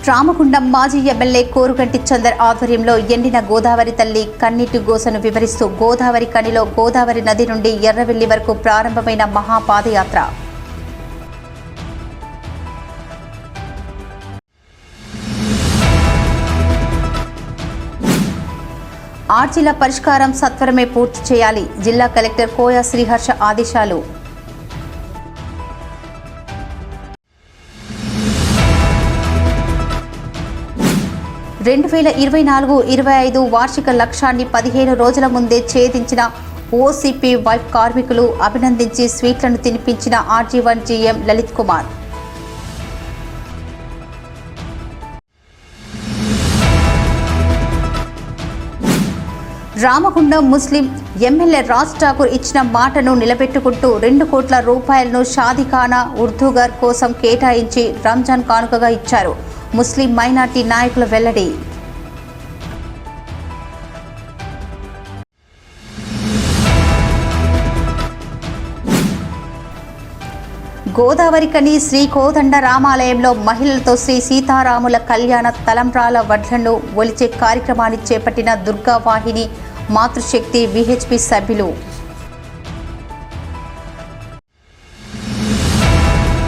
రామగుండం మాజీ ఎమ్మెల్యే కోరుగంటి చందర్ ఆధ్వర్యంలో ఎండిన గోదావరి తల్లి కన్నీటి గోసను వివరిస్తూ గోదావరి కనిలో గోదావరి నది నుండి ఎర్రవెల్లి వరకు ప్రారంభమైన మహాపాదయాత్ర. ఆర్జీల పరిష్కారం సత్వరమే పూర్తి చేయాలి. జిల్లా కలెక్టర్ కోయ శ్రీహర్ష ఆదేశాలు. రెండు 2024-25 వార్షిక లక్ష్యాన్ని 15 రోజుల ముందే ఛేదించిన ఓసీపీ వైప్ కార్మికులు అభినందించి స్వీట్లను తినిపించిన ఆర్జీ1 జీఎం లలిత్ కుమార్. రామగుండం ముస్లిం ఎమ్మెల్యే రాజ్ ఠాకూర్ ఇచ్చిన మాటను నిలబెట్టుకుంటూ 2 కోట్ల రూపాయలను షాదీఖానా ఉర్దూగర్ కోసం కేటాయించి రంజాన్ కానుకగా ఇచ్చారు. ముస్లిం మైనార్టీ నాయకుల వెల్లడి. గోదావరికని శ్రీ కోదండ రామాలయంలో మహిళలతో శ్రీ సీతారాముల కళ్యాణ తలంబ్రాల వడ్లను ఒలిచే కార్యక్రమాన్ని చేపట్టిన దుర్గా వాహిని మాతృశక్తి విహెచ్పి సభ్యులు.